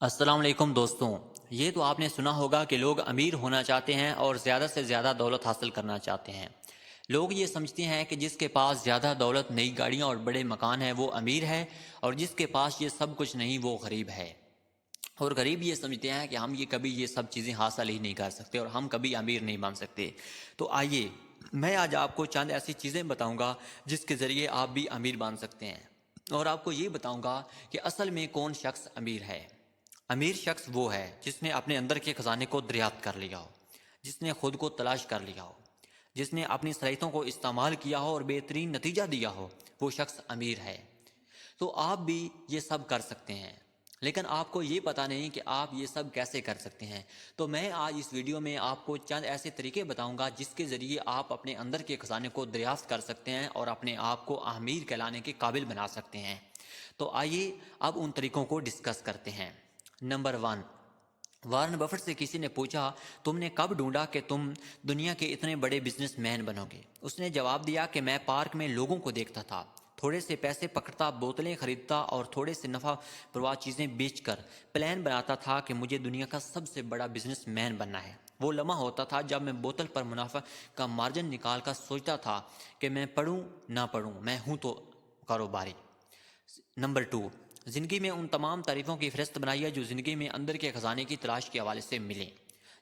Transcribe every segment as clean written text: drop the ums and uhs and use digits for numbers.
السلام علیکم دوستوں، یہ تو آپ نے سنا ہوگا کہ لوگ امیر ہونا چاہتے ہیں اور زیادہ سے زیادہ دولت حاصل کرنا چاہتے ہیں۔ لوگ یہ سمجھتے ہیں کہ جس کے پاس زیادہ دولت، نئی گاڑیاں اور بڑے مکان ہیں وہ امیر ہے، اور جس کے پاس یہ سب کچھ نہیں وہ غریب ہے۔ اور غریب یہ سمجھتے ہیں کہ ہم کبھی یہ سب چیزیں حاصل ہی نہیں کر سکتے اور ہم کبھی امیر نہیں بن سکتے۔ تو آئیے میں آج آپ کو چند ایسی چیزیں بتاؤں گا جس کے ذریعے آپ بھی امیر بن سکتے ہیں، اور آپ کو یہ بتاؤں گا کہ اصل میں کون شخص امیر ہے۔ امیر شخص وہ ہے جس نے اپنے اندر کے خزانے کو دریافت کر لیا ہو، جس نے خود کو تلاش کر لیا ہو، جس نے اپنی صلاحیتوں کو استعمال کیا ہو اور بہترین نتیجہ دیا ہو، وہ شخص امیر ہے۔ تو آپ بھی یہ سب کر سکتے ہیں، لیکن آپ کو یہ پتہ نہیں کہ آپ یہ سب کیسے کر سکتے ہیں۔ تو میں آج اس ویڈیو میں آپ کو چند ایسے طریقے بتاؤں گا جس کے ذریعے آپ اپنے اندر کے خزانے کو دریافت کر سکتے ہیں اور اپنے آپ کو امیر کہلانے کے قابل بنا سکتے ہیں۔ تو آئیے اب ان طریقوں کو ڈسکس کرتے ہیں۔ نمبر 1، وارن بفٹ سے کسی نے پوچھا تم نے کب ڈھونڈا کہ تم دنیا کے اتنے بڑے بزنس مین بنو گے؟ اس نے جواب دیا کہ میں پارک میں لوگوں کو دیکھتا تھا، تھوڑے سے پیسے پکڑتا، بوتلیں خریدتا اور تھوڑے سے نفع پرواہ چیزیں بیچ کر پلان بناتا تھا کہ مجھے دنیا کا سب سے بڑا بزنس مین بننا ہے۔ وہ لمحہ ہوتا تھا جب میں بوتل پر منافع کا مارجن نکال کر سوچتا تھا کہ میں پڑھوں نہ پڑھوں، میں ہوں تو کاروباری۔ نمبر 2، زندگی میں ان تمام تعریفوں کی فہرست بنائیے جو زندگی میں اندر کے خزانے کی تلاش کے حوالے سے ملیں۔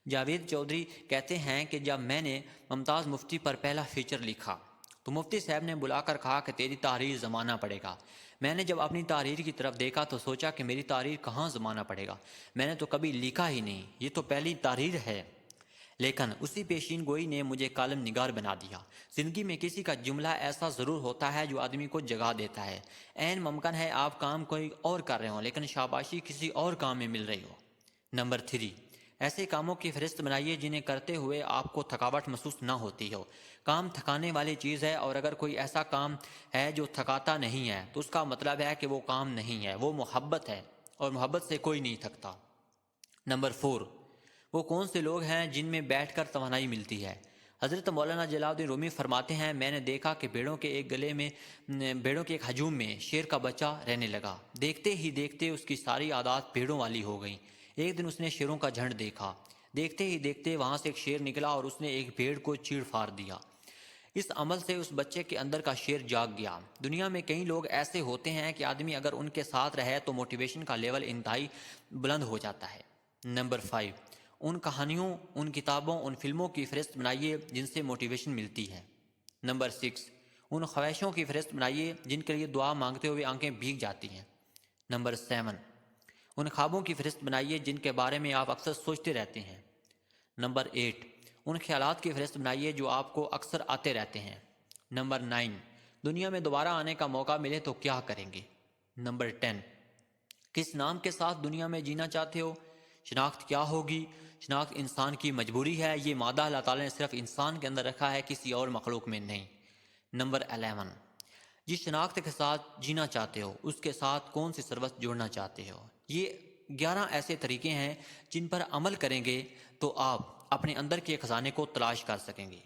جاوید چودھری کہتے ہیں کہ جب میں نے ممتاز مفتی پر پہلا فیچر لکھا تو مفتی صاحب نے بلا کر کہا کہ تیری تحریر زمانہ پڑے گا۔ میں نے جب اپنی تحریر کی طرف دیکھا تو سوچا کہ میری تحریر کہاں زمانہ پڑے گا، میں نے تو کبھی لکھا ہی نہیں، یہ تو پہلی تحریر ہے۔ لیکن اسی پیشین گوئی نے مجھے کالم نگار بنا دیا۔ زندگی میں کسی کا جملہ ایسا ضرور ہوتا ہے جو آدمی کو جگا دیتا ہے۔ عین ممکن ہے آپ کام کوئی اور کر رہے ہوں لیکن شاباشی کسی اور کام میں مل رہی ہو۔ نمبر 3، ایسے کاموں کی فہرست بنائیے جنہیں کرتے ہوئے آپ کو تھکاوٹ محسوس نہ ہوتی ہو۔ کام تھکانے والی چیز ہے، اور اگر کوئی ایسا کام ہے جو تھکاتا نہیں ہے تو اس کا مطلب ہے کہ وہ کام نہیں ہے، وہ محبت ہے، اور محبت سے کوئی نہیں تھکتا۔ نمبر 4، وہ کون سے لوگ ہیں جن میں بیٹھ کر توانائی ملتی ہے؟ حضرت مولانا جلال الدین رومی فرماتے ہیں میں نے دیکھا کہ بھیڑوں کے ایک ہجوم میں شیر کا بچہ رہنے لگا۔ دیکھتے ہی دیکھتے اس کی ساری عادات بھیڑوں والی ہو گئیں۔ ایک دن اس نے شیروں کا جھنڈ دیکھا، دیکھتے ہی دیکھتے وہاں سے ایک شیر نکلا اور اس نے ایک بھیڑ کو چیڑ پھاڑ دیا۔ اس عمل سے اس بچے کے اندر کا شیر جاگ گیا۔ دنیا میں کئی لوگ ایسے ہوتے ہیں کہ آدمی اگر ان کے ساتھ رہے تو موٹیویشن کا لیول انتہائی بلند ہو جاتا ہے۔ نمبر 5، ان کہانیوں، ان کتابوں، ان فلموں کی فہرست بنائیے جن سے موٹیویشن ملتی ہے۔ نمبر 6، ان خواہشوں کی فہرست بنائیے جن کے لیے دعا مانگتے ہوئے آنکھیں بھیگ جاتی ہیں۔ نمبر 7، ان خوابوں کی فہرست بنائیے جن کے بارے میں آپ اکثر سوچتے رہتے ہیں۔ نمبر 8، ان خیالات کی فہرست بنائیے جو آپ کو اکثر آتے رہتے ہیں۔ نمبر 9، دنیا میں دوبارہ آنے کا موقع ملے تو کیا کریں گے؟ نمبر 10، کس نام کے ساتھ دنیا میں جینا چاہتے ہو؟ شناخت کیا ہوگی؟ شناخت انسان کی مجبوری ہے، یہ مادہ اللہ تعالیٰ نے صرف انسان کے اندر رکھا ہے، کسی اور مخلوق میں نہیں۔ نمبر 11، جس شناخت کے ساتھ جینا چاہتے ہو اس کے ساتھ کون سی سروس جوڑنا چاہتے ہو؟ یہ 11 ایسے طریقے ہیں جن پر عمل کریں گے تو آپ اپنے اندر کے خزانے کو تلاش کر سکیں گے۔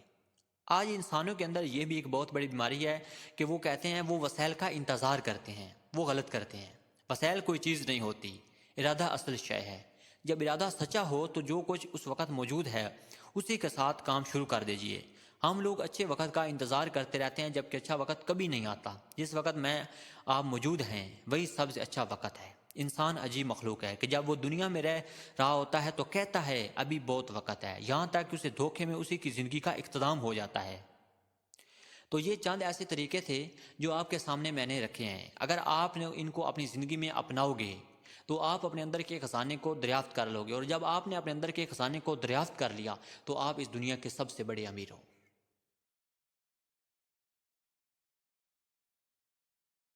آج انسانوں کے اندر یہ بھی ایک بہت بڑی بیماری ہے کہ وہ کہتے ہیں وہ وسائل کا انتظار کرتے ہیں، وہ غلط کرتے ہیں۔ وسائل کوئی چیز نہیں ہوتی، ارادہ اصل شے ہے۔ جب ارادہ سچا ہو تو جو کچھ اس وقت موجود ہے اسی کے ساتھ کام شروع کر دیجئے۔ ہم لوگ اچھے وقت کا انتظار کرتے رہتے ہیں جبکہ اچھا وقت کبھی نہیں آتا۔ جس وقت میں آپ موجود ہیں وہی سب سے اچھا وقت ہے۔ انسان عجیب مخلوق ہے کہ جب وہ دنیا میں رہ رہا ہوتا ہے تو کہتا ہے ابھی بہت وقت ہے، یہاں تک کہ اسے دھوکے میں اسی کی زندگی کا اختتام ہو جاتا ہے۔ تو یہ چند ایسے طریقے تھے جو آپ کے سامنے میں نے رکھے ہیں۔ اگر آپ نے ان کو اپنی زندگی میں اپناؤ گے تو آپ اپنے اندر کے خزانے کو دریافت کر لو گے، اور جب آپ نے اپنے اندر کے خزانے کو دریافت کر لیا تو آپ اس دنیا کے سب سے بڑے امیر ہو۔